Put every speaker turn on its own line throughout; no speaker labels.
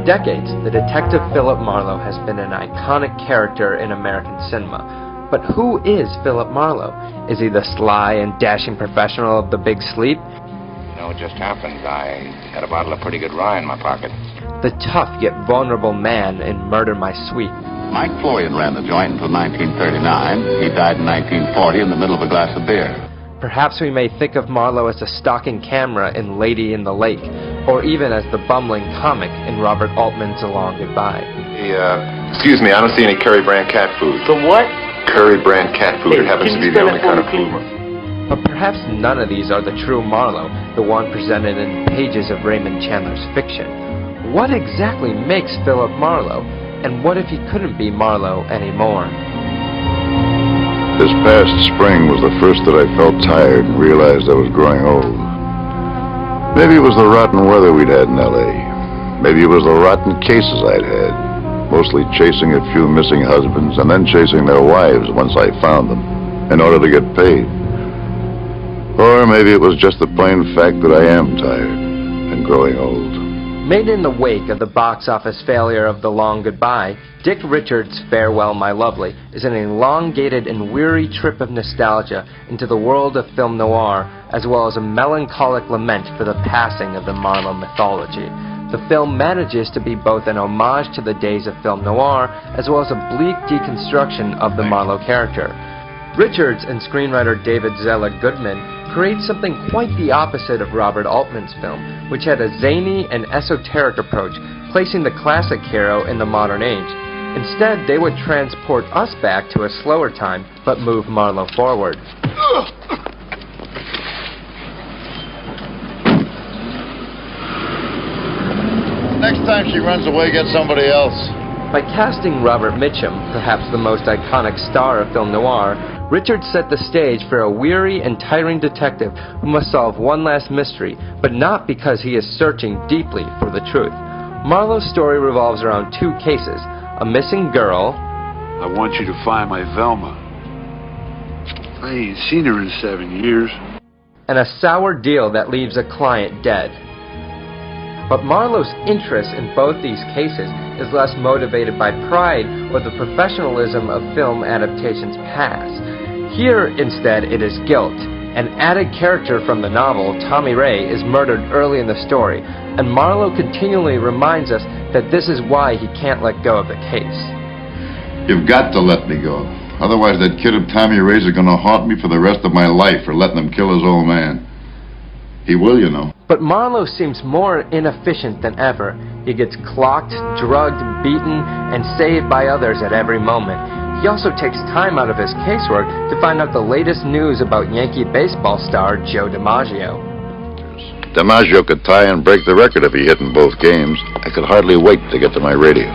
decades, the detective Philip Marlowe has been an iconic character in American cinema. But who is Philip Marlowe? Is he the sly and dashing professional of The Big Sleep?
You know, it just happened. I had a bottle of pretty good rye in my pocket.
The tough yet vulnerable man in Murder, My Sweet?
Mike Florian ran the joint until 1939. He died in 1940 in the middle of a glass of beer.
Perhaps we may think of Marlowe as the stalking camera in Lady in the Lake, or even as the bumbling comic in Robert Altman's A Long Goodbye.
Excuse me, I don't see any Curry brand cat food.
The what?
Curry brand cat food. It happens to be the only kind of food.
But perhaps none of these are the true Marlowe, the one presented in pages of Raymond Chandler's fiction. What exactly makes Philip Marlowe, and what if he couldn't be Marlowe anymore?
This past spring was the first that I felt tired and realized I was growing old. Maybe it was the rotten weather we'd had in L.A. Maybe it was the rotten cases I'd had, mostly chasing a few missing husbands and then chasing their wives once I found them, in order to get paid. Or maybe it was just the plain fact that I am tired and growing old.
Made in the wake of the box office failure of The Long Goodbye, Dick Richards' Farewell, My Lovely is an elongated and weary trip of nostalgia into the world of film noir, as well as a melancholic lament for the passing of the Marlowe mythology. The film manages to be both an homage to the days of film noir, as well as a bleak deconstruction of the Marlowe character. Richards and screenwriter David Zella Goodman create something quite the opposite of Robert Altman's film, which had a zany and esoteric approach, placing the classic hero in the modern age. Instead, they would transport us back to a slower time, but move Marlowe forward.
Next time she runs away, get somebody else.
By casting Robert Mitchum, perhaps the most iconic star of film noir, Richards set the stage for a weary and tiring detective who must solve one last mystery, but not because he is searching deeply for the truth. Marlowe's story revolves around two cases: a missing girl.
I want you to find my Velma. I ain't seen her in 7 years.
And a sour deal that leaves a client dead. But Marlowe's interest in both these cases is less motivated by pride or the professionalism of film adaptations past. Here, instead, it is guilt. An added character from the novel, Tommy Ray, is murdered early in the story, and Marlowe continually reminds us that this is why he can't let go of the case.
You've got to let me go. Otherwise that kid of Tommy Ray's is going to haunt me for the rest of my life for letting him kill his old man. He will, you know.
But Marlowe seems more inefficient than ever. He gets clocked, drugged, beaten, and saved by others at every moment. He also takes time out of his casework to find out the latest news about Yankee baseball star Joe DiMaggio.
DiMaggio could tie and break the record if he hit in both games. I could hardly wait to get to my radio.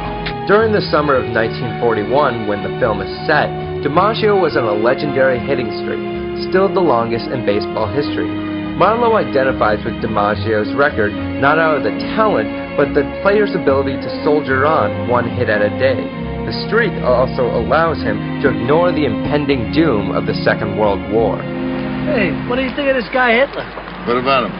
During the summer of 1941, when the film is set, DiMaggio was on a legendary hitting streak, still the longest in baseball history. Marlowe identifies with DiMaggio's record not out of the talent, but the player's ability to soldier on one hit at a day. The streak also allows him to ignore the impending doom of the Second World War.
Hey, what do you think of this guy Hitler?
What about him?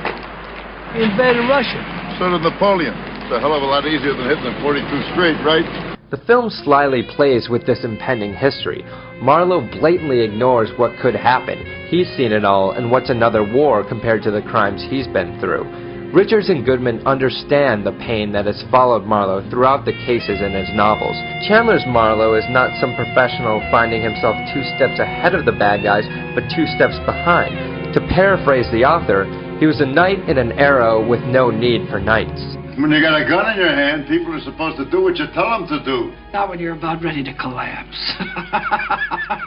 He invaded Russia.
So did Napoleon. It's a hell of a lot easier than hitting them 42 straight, right?
The film slyly plays with this impending history. Marlowe blatantly ignores what could happen. He's seen it all, and what's another war compared to the crimes he's been through? Richards and Goodman understand the pain that has followed Marlowe throughout the cases in his novels. Chandler's Marlowe is not some professional finding himself 2 steps ahead of the bad guys, but 2 steps behind. To paraphrase the author, he was a knight in an era with no need for knights.
When you got a gun in your hand, people are supposed to do what you tell them to do.
Not when you're about ready to collapse.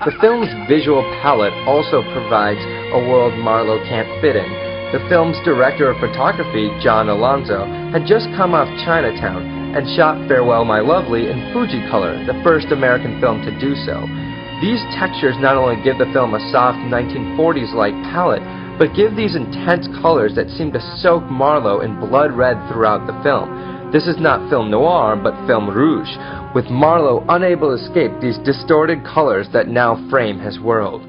The film's visual palette also provides a world Marlowe can't fit in. The film's director of photography, John Alonzo, had just come off Chinatown and shot Farewell, My Lovely in Fujicolor, the first American film to do so. These textures not only give the film a soft 1940s-like palette, but give these intense colors that seem to soak Marlowe in blood red throughout the film. This is not film noir, but film rouge, with Marlowe unable to escape these distorted colors that now frame his world.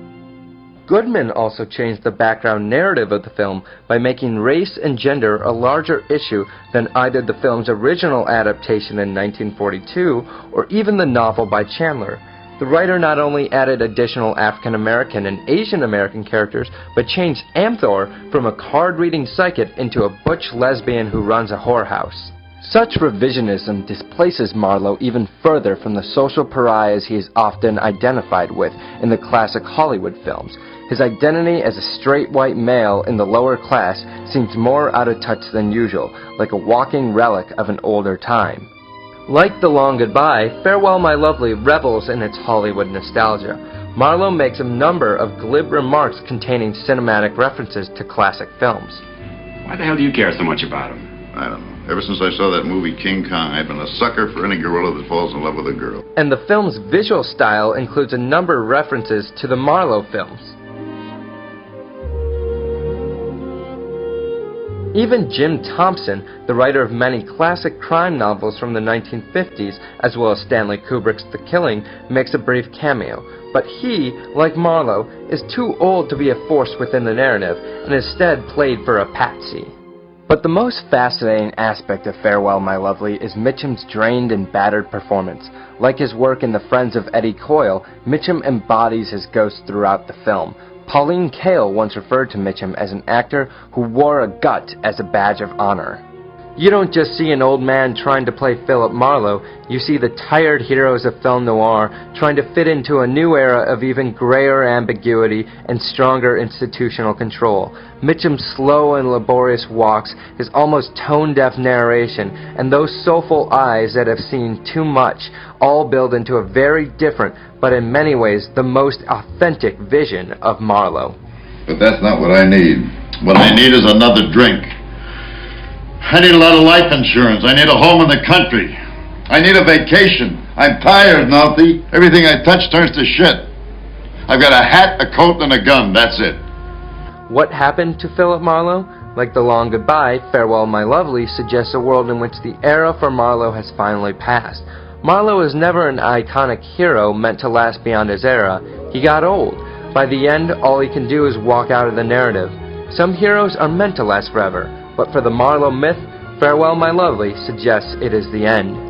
Goodman also changed the background narrative of the film by making race and gender a larger issue than either the film's original adaptation in 1942 or even the novel by Chandler. The writer not only added additional African American and Asian American characters, but changed Amthor from a card-reading psychic into a butch lesbian who runs a whorehouse. Such revisionism displaces Marlowe even further from the social pariahs he is often identified with in the classic Hollywood films. His identity as a straight white male in the lower class seems more out of touch than usual, like a walking relic of an older time. Like The Long Goodbye, Farewell My Lovely revels in its Hollywood nostalgia. Marlowe makes a number of glib remarks containing cinematic references to classic films.
Why the hell do you care so much about him?
I don't know. Ever since I saw that movie King Kong, I've been a sucker for any gorilla that falls in love with a girl.
And the film's visual style includes a number of references to the Marlowe films. Even Jim Thompson, the writer of many classic crime novels from the 1950s, as well as Stanley Kubrick's The Killing, makes a brief cameo. But he, like Marlowe, is too old to be a force within the narrative, and instead played for a patsy. But the most fascinating aspect of Farewell My Lovely is Mitchum's drained and battered performance. Like his work in The Friends of Eddie Coyle, Mitchum embodies his ghost throughout the film. Pauline Kael once referred to Mitchum as an actor who wore a gut as a badge of honor. You don't just see an old man trying to play Philip Marlowe, you see the tired heroes of film noir trying to fit into a new era of even grayer ambiguity and stronger institutional control. Mitchum's slow and laborious walks, his almost tone-deaf narration, and those soulful eyes that have seen too much all build into a very different, but in many ways the most authentic vision of Marlowe.
But that's not what I need. What I need is another drink. I need a lot of life insurance. I need a home in the country. I need a vacation. I'm tired, Nalty. Everything I touch turns to shit. I've got a hat, a coat, and a gun. That's it.
What happened to Philip Marlowe? Like The Long Goodbye, Farewell My Lovely suggests a world in which the era for Marlowe has finally passed. Marlowe is never an iconic hero meant to last beyond his era. He got old. By the end, all he can do is walk out of the narrative. Some heroes are meant to last forever, but for the Marlowe myth, Farewell My Lovely suggests it is the end.